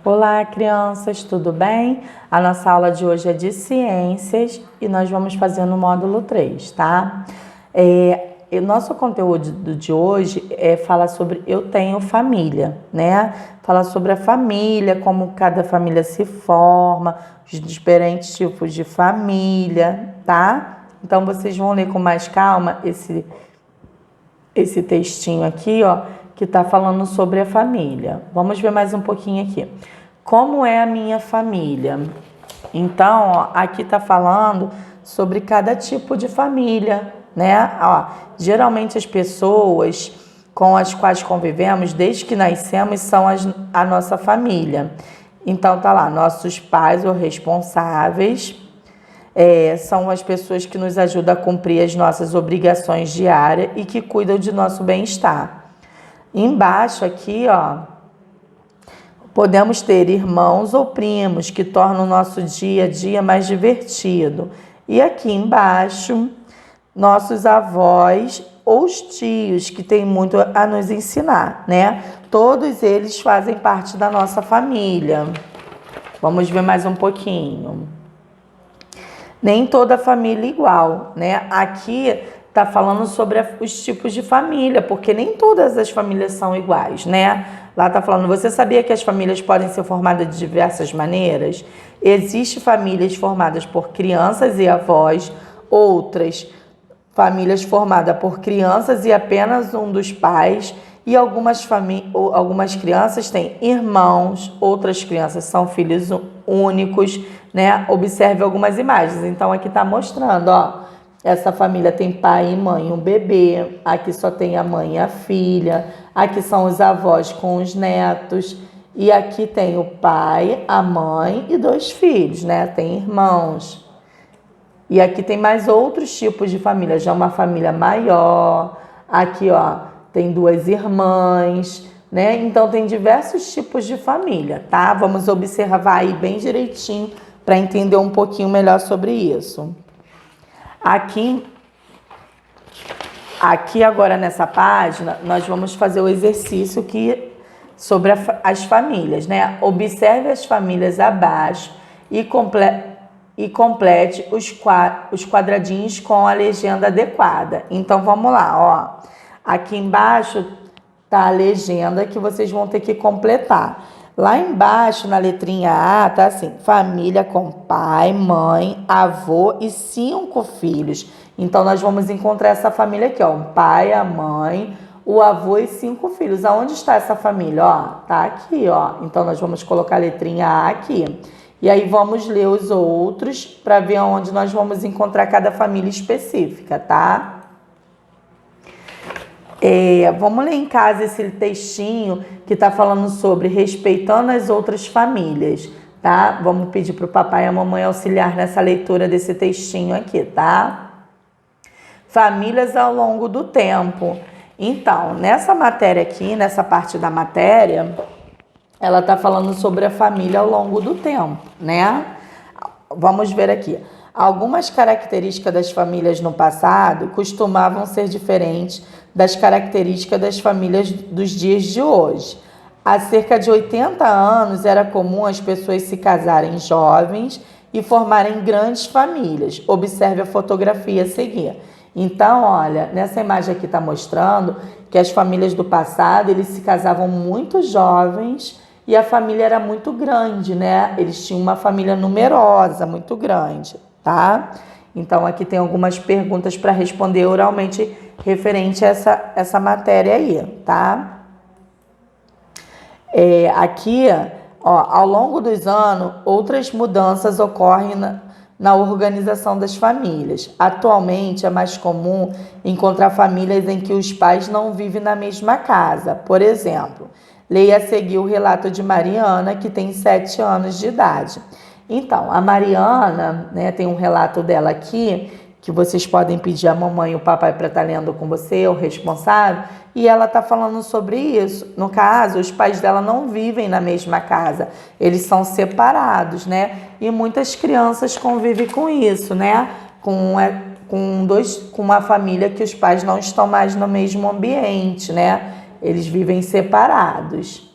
Olá, crianças, tudo bem? A nossa aula de hoje é de ciências e nós vamos fazer no módulo 3, tá? O nosso conteúdo de hoje fala sobre eu tenho família, né? Fala sobre a família, como cada família se forma, os diferentes tipos de família, tá? Então vocês vão ler com mais calma esse textinho aqui, ó, que está falando sobre a família. Vamos ver mais um pouquinho aqui. Como é a minha família? Então, ó, aqui está falando sobre cada tipo de família, né? Ó, geralmente as pessoas com as quais convivemos desde que nascemos são a nossa família. Então, tá lá, nossos pais ou responsáveis, são as pessoas que nos ajudam a cumprir as nossas obrigações diárias e que cuidam de nosso bem-estar. Embaixo aqui, ó, podemos ter irmãos ou primos que tornam o nosso dia a dia mais divertido. E aqui embaixo, nossos avós ou os tios que têm muito a nos ensinar, né? Todos eles fazem parte da nossa família. Vamos ver mais um pouquinho. Nem toda família é igual, né? Aqui tá falando sobre os tipos de família, porque nem todas as famílias são iguais, né? Lá tá falando, você sabia que as famílias podem ser formadas de diversas maneiras? Existem famílias formadas por crianças e avós, outras famílias formadas por crianças e apenas um dos pais, e algumas crianças têm irmãos, outras crianças são filhos únicos, né? Observe algumas imagens. Então aqui tá mostrando, ó, essa família tem pai e mãe, um bebê. Aqui só tem a mãe e a filha. Aqui são os avós com os netos. E aqui tem o pai, a mãe e 2 filhos, né? Tem irmãos. E aqui tem mais outros tipos de família. Já uma família maior. Aqui, ó, tem 2 irmãs, né? Então tem diversos tipos de família, tá? Vamos observar aí bem direitinho para entender um pouquinho melhor sobre isso. Aqui agora nessa página, nós vamos fazer o exercício sobre as famílias, né? Observe as famílias abaixo e complete os quadradinhos com a legenda adequada. Então, vamos lá, ó. Aqui embaixo tá a legenda que vocês vão ter que completar. Lá embaixo, na letrinha A, tá assim, família com pai, mãe, avô e 5 filhos. Então, nós vamos encontrar essa família aqui, ó, o pai, a mãe, o avô e 5 filhos. Aonde está essa família? Ó, tá aqui, ó. Então, nós vamos colocar a letrinha A aqui. E aí, vamos ler os outros para ver onde nós vamos encontrar cada família específica, tá? Vamos ler em casa esse textinho que está falando sobre respeitando as outras famílias, tá? Vamos pedir para o papai e a mamãe auxiliar nessa leitura desse textinho aqui, tá? Famílias ao longo do tempo. Então, nessa matéria aqui, nessa parte da matéria, ela está falando sobre a família ao longo do tempo, né? Vamos ver aqui. Algumas características das famílias no passado costumavam ser diferentes das características das famílias dos dias de hoje. Há cerca de 80 anos era comum as pessoas se casarem jovens e formarem grandes famílias. Observe a fotografia a seguir. Então, olha, nessa imagem aqui está mostrando que as famílias do passado, eles se casavam muito jovens e a família era muito grande, né? Eles tinham uma família numerosa, muito grande, tá? Então, aqui tem algumas perguntas para responder oralmente referente a essa matéria aí, tá? Aqui, ó, ao longo dos anos, outras mudanças ocorrem na organização das famílias. Atualmente, é mais comum encontrar famílias em que os pais não vivem na mesma casa. Por exemplo, leia a seguir o relato de Mariana, que tem 7 anos de idade. Então, a Mariana, né, tem um relato dela aqui, que vocês podem pedir a mamãe e o papai para estar lendo com você, o responsável, e ela está falando sobre isso. No caso, os pais dela não vivem na mesma casa, eles são separados, né? E muitas crianças convivem com isso, né? Com uma família que os pais não estão mais no mesmo ambiente, né? Eles vivem separados.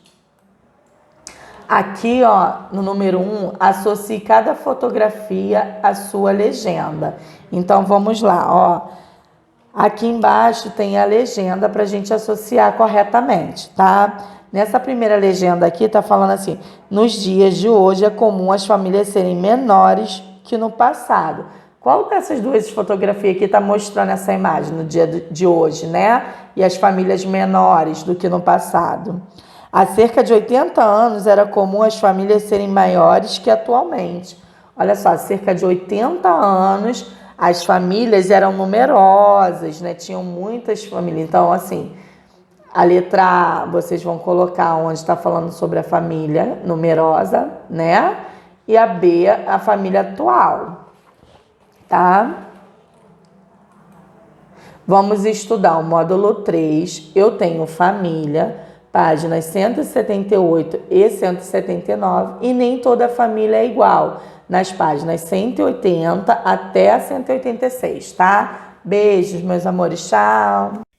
Aqui, ó, no número 1, associe cada fotografia à sua legenda. Então, vamos lá, ó. Aqui embaixo tem a legenda para a gente associar corretamente, tá? Nessa primeira legenda aqui tá falando assim: nos dias de hoje é comum as famílias serem menores que no passado. Qual dessas duas fotografias aqui tá mostrando essa imagem no dia de hoje, né? E as famílias menores do que no passado. Há cerca de 80 anos era comum as famílias serem maiores que atualmente. Olha só, há cerca de 80 anos as famílias eram numerosas, né? Tinham muitas famílias. Então, assim, a letra A vocês vão colocar onde está falando sobre a família numerosa, né? E a B, a família atual, tá? Vamos estudar o módulo 3. Eu tenho família, páginas 178 e 179, e nem toda família é igual, nas páginas 180 até a 186, tá? Beijos, meus amores, tchau!